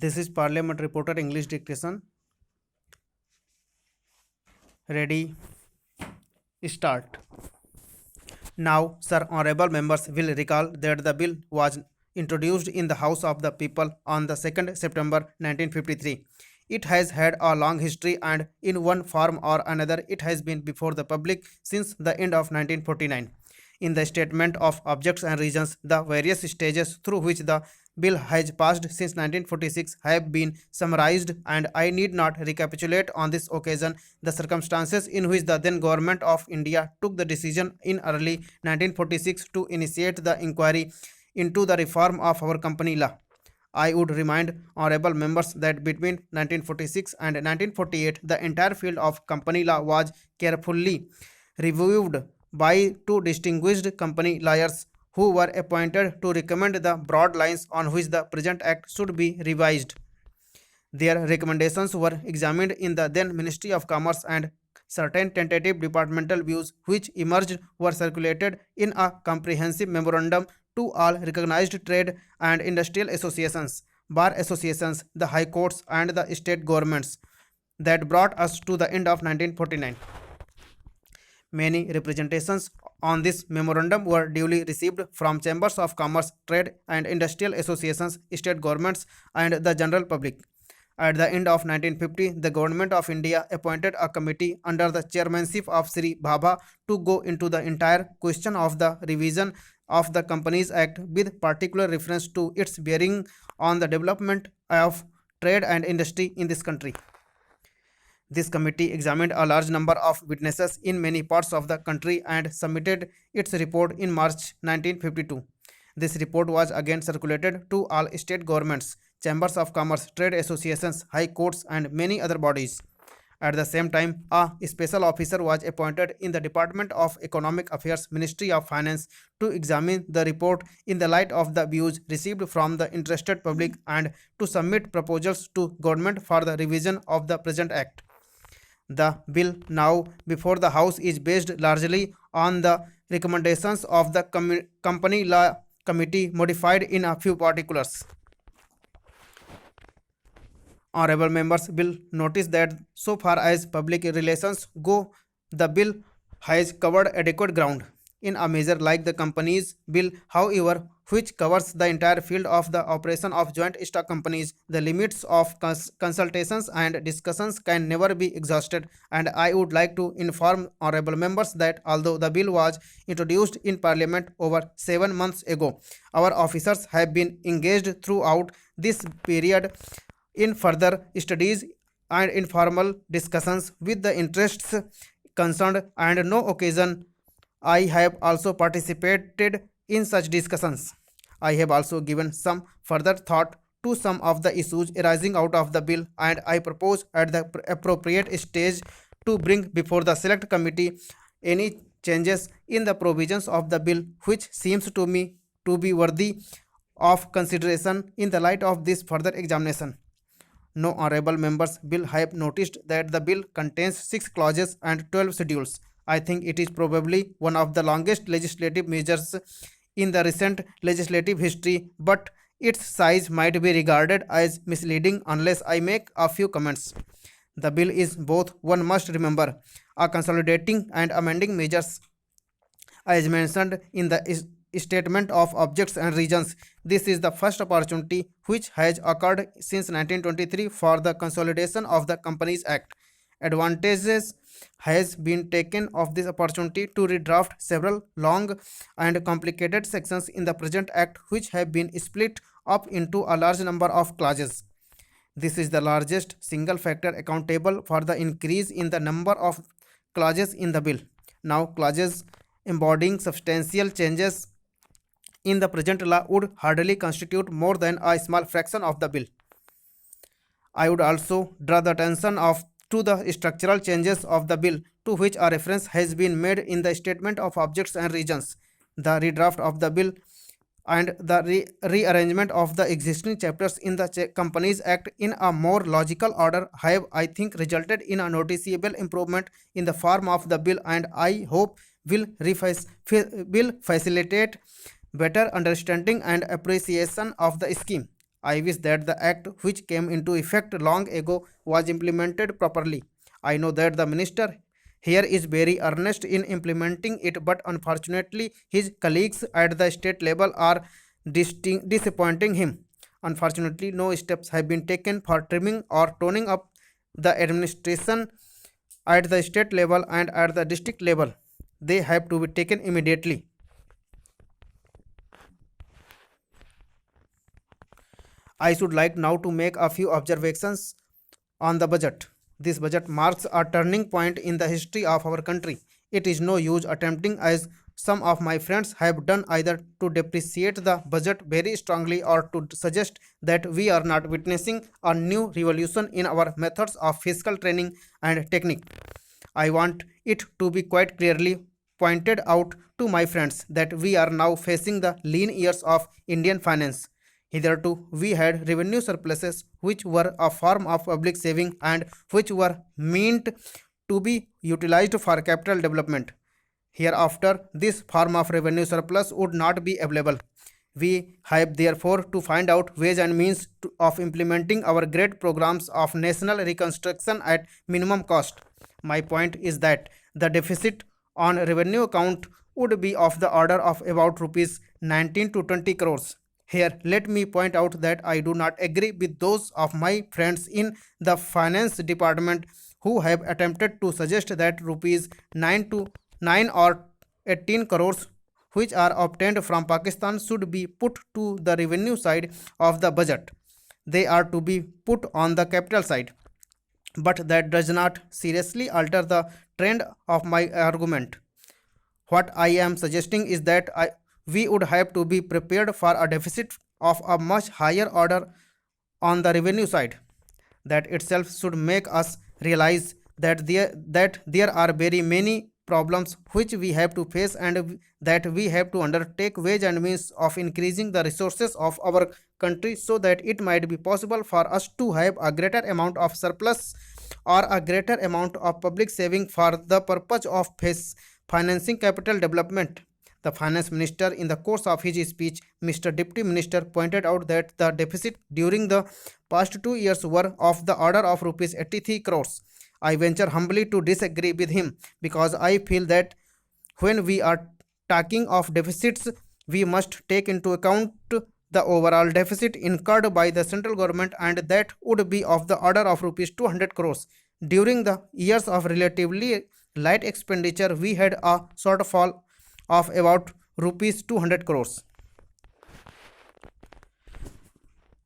This is Parliament Reporter English dictation. Ready? Start. Now, Sir Honorable Members will recall that the bill was introduced in the House of the People on the 2nd September 1953. It has had a long history and in one form or another it has been before the public since the end of 1949. In the statement of objects and reasons, the various stages through which the bill has passed since 1946 have been summarized, and I need not recapitulate on this occasion the circumstances in which the then government of India took the decision in early 1946 to initiate the inquiry into the reform of our company law. I would remind honorable members that between 1946 and 1948 the entire field of company law was carefully reviewed by two distinguished company lawyers who were appointed to recommend the broad lines on which the present act should be revised. Their recommendations were examined in the then Ministry of Commerce, and certain tentative departmental views which emerged were circulated in a comprehensive memorandum to all recognized trade and industrial associations, bar associations, the high courts, and the state governments. That brought us to the end of 1949. Many representations on this memorandum were duly received from chambers of commerce, trade and industrial associations, state governments, and the general public. At the end of 1950, the Government of India appointed a committee under the chairmanship of Sri Bhabha to go into the entire question of the revision of the Companies Act with particular reference to its bearing on the development of trade and industry in this country. This committee examined a large number of witnesses in many parts of the country and submitted its report in March 1952. This report was again circulated to all state governments, chambers of commerce, trade associations, high courts, and many other bodies. At the same time, a special officer was appointed in the Department of Economic Affairs, Ministry of Finance, to examine the report in the light of the views received from the interested public and to submit proposals to government for the revision of the present act. The bill now before the House is based largely on the recommendations of the Company Law Committee, modified in a few particulars. Honorable members will notice that so far as public relations go, the bill has covered adequate ground. In a measure like the Companies Bill, however, which covers the entire field of the operation of joint stock companies, the limits of consultations and discussions can never be exhausted, and I would like to inform honorable members that although the bill was introduced in Parliament over 7 months ago, our officers have been engaged throughout this period in further studies and informal discussions with the interests concerned, and no occasion I have also participated in such discussions. I have also given some further thought to some of the issues arising out of the bill, and I propose at the appropriate stage to bring before the select committee any changes in the provisions of the bill which seems to me to be worthy of consideration in the light of this further examination. No honorable members will have noticed that the bill contains 6 clauses and 12 schedules. I think it is probably one of the longest legislative measures in the recent legislative history, but its size might be regarded as misleading unless I make a few comments. The bill is both, one must remember, a consolidating and amending measures. As mentioned in the statement of objects and reasons, this is the first opportunity which has occurred since 1923 for the consolidation of the Companies Act. Advantages has been taken of this opportunity to redraft several long and complicated sections in the present act which have been split up into a large number of clauses. This is the largest single factor accountable for the increase in the number of clauses in the bill. Now, clauses embodying substantial changes in the present law would hardly constitute more than a small fraction of the bill. I would also draw the attention to the structural changes of the bill to which a reference has been made in the statement of objects and reasons. The redraft of the bill and the rearrangement of the existing chapters in the Companies Act in a more logical order have, I think, resulted in a noticeable improvement in the form of the bill, and I hope will facilitate better understanding and appreciation of the scheme. I wish that the act which came into effect long ago was implemented properly. I know that the minister here is very earnest in implementing it, but unfortunately, his colleagues at the state level are disappointing him. Unfortunately, no steps have been taken for trimming or toning up the administration at the state level and at the district level. They have to be taken immediately. I should like now to make a few observations on the budget. This budget marks a turning point in the history of our country. It is no use attempting, as some of my friends have done, either to depreciate the budget very strongly or to suggest that we are not witnessing a new revolution in our methods of fiscal training and technique. I want it to be quite clearly pointed out to my friends that we are now facing the lean years of Indian finance. Hitherto, we had revenue surpluses which were a form of public saving and which were meant to be utilized for capital development. Hereafter, this form of revenue surplus would not be available. We have therefore to find out ways and means of implementing our great programs of national reconstruction at minimum cost. My point is that the deficit on revenue account would be of the order of about rupees 19 to 20 crores. Here, let me point out that I do not agree with those of my friends in the finance department who have attempted to suggest that rupees 9 or 18 crores which are obtained from Pakistan should be put to the revenue side of the budget. They are to be put on the capital side. But that does not seriously alter the trend of my argument. What I am suggesting is that we would have to be prepared for a deficit of a much higher order on the revenue side. That itself should make us realize that there are very many problems which we have to face and that we have to undertake ways and means of increasing the resources of our country so that it might be possible for us to have a greater amount of surplus or a greater amount of public saving for the purpose of financing capital development. The finance minister, in the course of his speech, Mr. Deputy Minister pointed out that the deficit during the past 2 years were of the order of rupees 83 crores. I venture humbly to disagree with him because I feel that when we are talking of deficits, we must take into account the overall deficit incurred by the central government, and that would be of the order of rupees 200 crores. During the years of relatively light expenditure, we had a shortfall of about rupees 200 crores.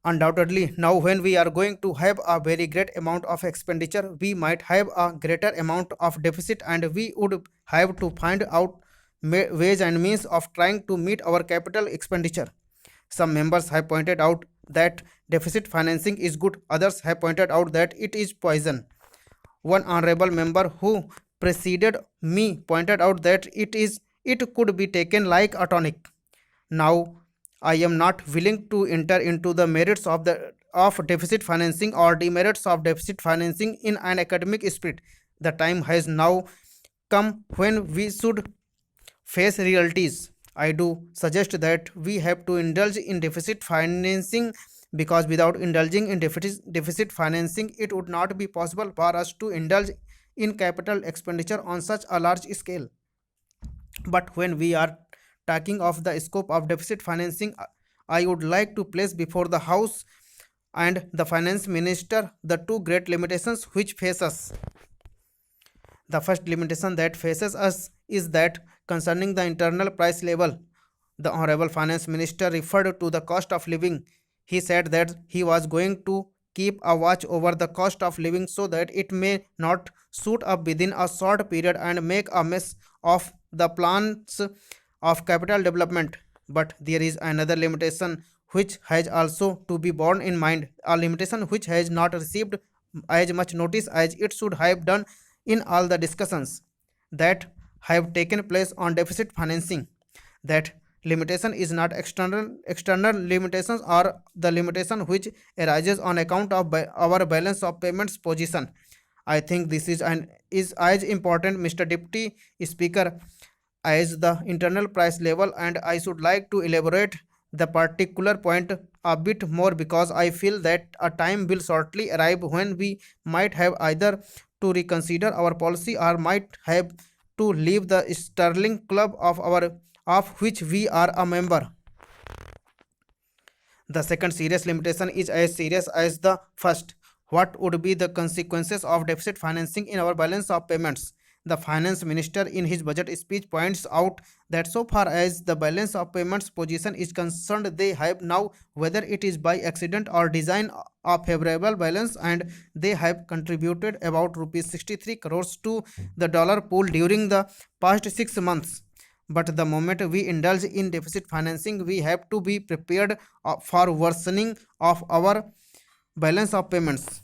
Undoubtedly, now when we are going to have a very great amount of expenditure, we might have a greater amount of deficit, and we would have to find out ways and means of trying to meet our capital expenditure. Some members have pointed out that deficit financing is good, others have pointed out that it is poison. One honorable member who preceded me pointed out that it could be taken like a tonic. Now, I am not willing to enter into the merits of deficit financing or demerits of deficit financing in an academic spirit. The time has now come when we should face realities. I do suggest that we have to indulge in deficit financing because without indulging in deficit financing, it would not be possible for us to indulge in capital expenditure on such a large scale. But when we are talking of the scope of deficit financing, I would like to place before the House and the Finance Minister the two great limitations which face us. The first limitation that faces us is that concerning the internal price level. The Honorable Finance Minister referred to the cost of living. He said that he was going to keep a watch over the cost of living so that it may not shoot up within a short period and make a mess of the plans of capital development. But there is another limitation which has also to be borne in mind, a limitation which has not received as much notice as it should have done in all the discussions that have taken place on deficit financing. That limitation is not external limitations or the limitation which arises on account of our balance of payments position. I think this is as important, Mr. Deputy Speaker, as the internal price level, and I should like to elaborate the particular point a bit more because I feel that a time will shortly arrive when we might have either to reconsider our policy or might have to leave the sterling club of which we are a member. The second serious limitation is as serious as the first. What would be the consequences of deficit financing in our balance of payments? The finance minister in his budget speech points out that so far as the balance of payments position is concerned, they have now, whether it is by accident or design, a favorable balance, and they have contributed about rupees 63 crores to the dollar pool during the past 6 months. But the moment we indulge in deficit financing, we have to be prepared for worsening of our balance of payments.